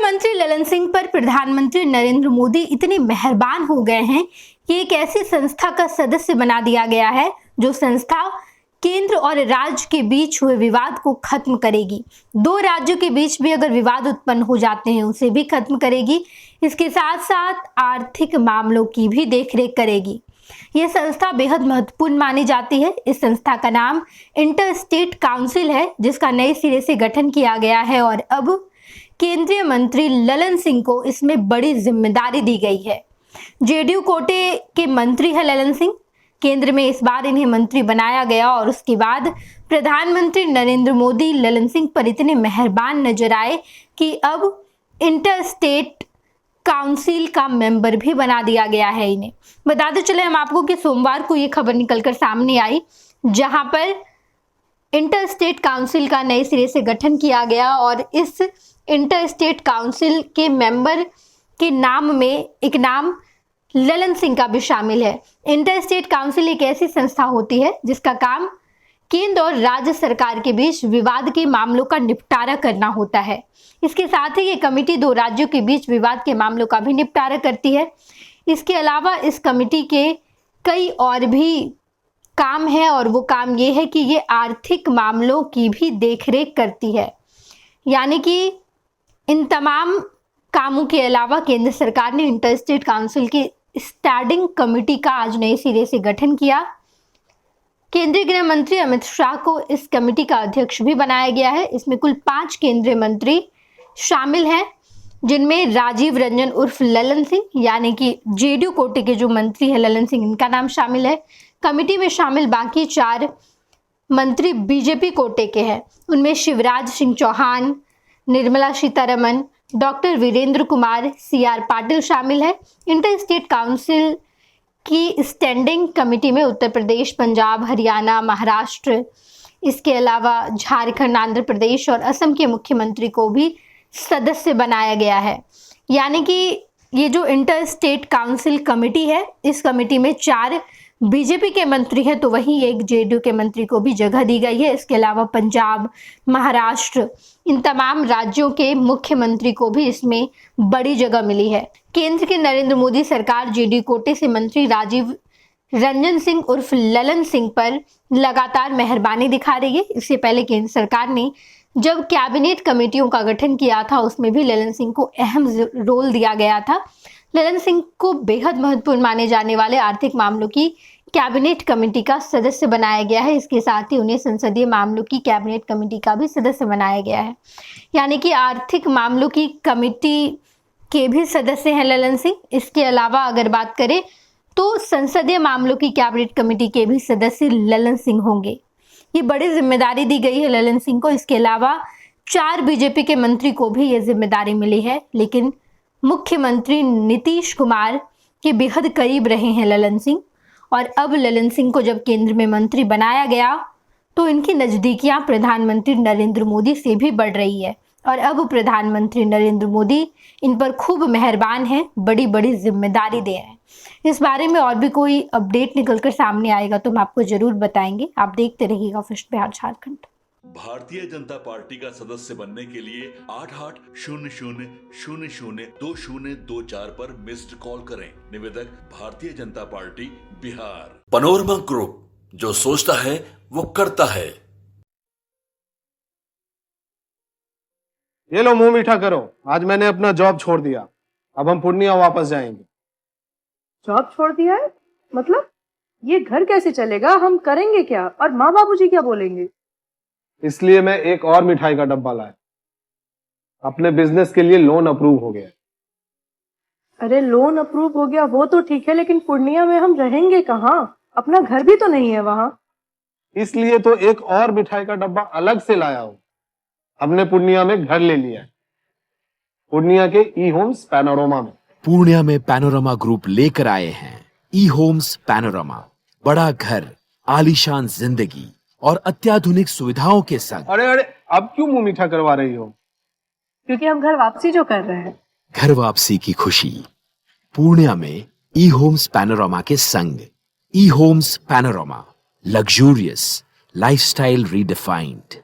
मुख्यमंत्री ललन सिंह पर प्रधानमंत्री नरेंद्र मोदी इतने मेहरबान हो गए हैं कि एक ऐसी संस्था का सदस्य बना दिया गया है जो संस्था केंद्र और राज्य के बीच हुए विवाद को खत्म करेगी। दो राज्यों के बीच भी अगर विवाद उत्पन्न हो जाते हैं उसे भी खत्म करेगी। इसके साथ साथ आर्थिक मामलों की भी देखरेख करेगी। यह संस्था बेहद महत्वपूर्ण मानी जाती है। इस संस्था का नाम इंटर स्टेट काउंसिल है, जिसका नए सिरे से गठन किया गया है और अब केंद्रीय मंत्री ललन सिंह को इसमें बड़ी जिम्मेदारी दी गई है। जेडीयू कोटे के मंत्री है ललन सिंह। केंद्र में इस बार इन्हें मंत्री बनाया गया और उसके बाद प्रधानमंत्री नरेंद्र मोदी ललन सिंह पर इतने मेहरबान नजर आए कि अब इंटर स्टेट काउंसिल का मेंबर भी बना दिया गया है इन्हें। बताते चले हम आपको कि सोमवार को ये खबर निकलकर सामने आई, जहां पर इंटर स्टेट काउंसिल का नए सिरे से गठन किया गया और इस इंटर स्टेट काउंसिल के मेंबर के नाम में एक नाम ललन सिंह का भी शामिल है। इंटर स्टेट काउंसिल एक ऐसी संस्था होती है जिसका काम केंद्र और राज्य सरकार के बीच विवाद के मामलों का निपटारा करना होता है। इसके साथ ही ये कमेटी दो राज्यों के बीच विवाद के मामलों का भी निपटारा करती है। इसके अलावा इस कमेटी के कई और भी काम है और वो काम ये है कि ये आर्थिक मामलों की भी देखरेख करती है। यानी कि इन तमाम कामों के अलावा केंद्र सरकार ने इंटर स्टेट काउंसिल की स्टैंडिंग कमेटी का आज नए सिरे से गठन किया। केंद्रीय गृह मंत्री अमित शाह को इस कमेटी का अध्यक्ष भी बनाया गया है। इसमें कुल 5 केंद्रीय मंत्री शामिल हैं, जिनमें राजीव रंजन उर्फ ललन सिंह यानी कि जेडीयू कोटे के जो मंत्री हैं ललन सिंह, इनका नाम शामिल है। कमेटी में शामिल बाकी 4 मंत्री बीजेपी कोटे के हैं। उनमें शिवराज सिंह चौहान, निर्मला सीतारमण, डॉक्टर वीरेंद्र कुमार, CR पाटिल शामिल है। इंटर स्टेट काउंसिल की स्टैंडिंग कमेटी में उत्तर प्रदेश, पंजाब, हरियाणा, महाराष्ट्र, इसके अलावा झारखंड, आंध्र प्रदेश और असम के मुख्यमंत्री को भी सदस्य बनाया गया है। यानी कि ये जो इंटर स्टेट काउंसिल कमेटी है, इस कमेटी में 4 बीजेपी के मंत्री हैं तो वहीं एक जेडीयू के मंत्री को भी जगह दी गई है। इसके अलावा पंजाब, महाराष्ट्र, इन तमाम राज्यों के मुख्यमंत्री को भी इसमें बड़ी जगह मिली है। केंद्र के नरेंद्र मोदी सरकार जेडीयू कोटे से मंत्री राजीव रंजन सिंह उर्फ ललन सिंह पर लगातार मेहरबानी दिखा रही है। इससे पहले केंद्र सरकार ने जब कैबिनेट कमेटियों का गठन किया था उसमें भी ललन सिंह को अहम रोल दिया गया था। ललन सिंह को बेहद महत्वपूर्ण माने जाने वाले आर्थिक मामलों की कैबिनेट कमेटी का सदस्य बनाया गया है। इसके साथ ही उन्हें संसदीय मामलों की कैबिनेट कमेटी का भी सदस्य बनाया गया है। यानी कि आर्थिक मामलों की कमेटी के भी सदस्य हैं ललन सिंह। इसके अलावा अगर बात करें तो संसदीय मामलों की कैबिनेट कमेटी के भी सदस्य ललन सिंह होंगे। ये बड़ी जिम्मेदारी दी गई है ललन सिंह को। इसके अलावा 4 बीजेपी के मंत्री को भी ये जिम्मेदारी मिली है, लेकिन मुख्यमंत्री नीतीश कुमार के बेहद करीब रहे हैं ललन सिंह और अब ललन सिंह को जब केंद्र में मंत्री बनाया गया तो इनकी नज़दीकियां प्रधानमंत्री नरेंद्र मोदी से भी बढ़ रही है और अब प्रधानमंत्री नरेंद्र मोदी इन पर खूब मेहरबान हैं, बड़ी बड़ी जिम्मेदारी दे रहे हैं। इस बारे में और भी कोई अपडेट निकलकर सामने आएगा तो हम आपको जरूर बताएंगे। आप देखते रहिएगा फर्स्ट बिहार झारखंड। भारतीय जनता पार्टी का सदस्य बनने के लिए 8800002024 पर मिस्ड कॉल करें। निवेदक Bharatiya Janata party Bihar. Panorama group, जो सोचता है वो करता है। ये लो मुंह मीठा करो, आज मैंने अपना जॉब छोड़ दिया। अब हम पूर्णिया वापस जाएंगे। जॉब छोड़ दिया है? मतलब ये घर कैसे चलेगा? हम करेंगे क्या? और माँ बाबूजी क्या बोलेंगे? इसलिए मैं एक और मिठाई का डब्बा लाया। अपने बिजनेस के लिए लोन अप्रूव हो गया। अरे लोन अप्रूव हो गया वो तो ठीक है, लेकिन पूर्णिया में हम रहेंगे कहाँ? अपना घर भी तो नहीं है वहाँ। इसलिए तो एक और मिठाई का डब्बा अलग से लाया हूँ। हमने पूर्णिया में घर ले लिया है, पूर्णिया के ई होम्स पैनोरमा में। पूर्णिया में पैनोरमा ग्रुप लेकर आए हैं ई होम्स पैनोरमा। बड़ा घर, आलीशान जिंदगी और अत्याधुनिक सुविधाओं के संग। अरे अब क्यों मुंह मीठा करवा रही हो? क्योंकि हम घर वापसी जो कर रहे हैं। घर वापसी की खुशी पूर्णिया में ई होम्स पैनोरमा के संग। ई Homes Panorama, luxurious lifestyle redefined.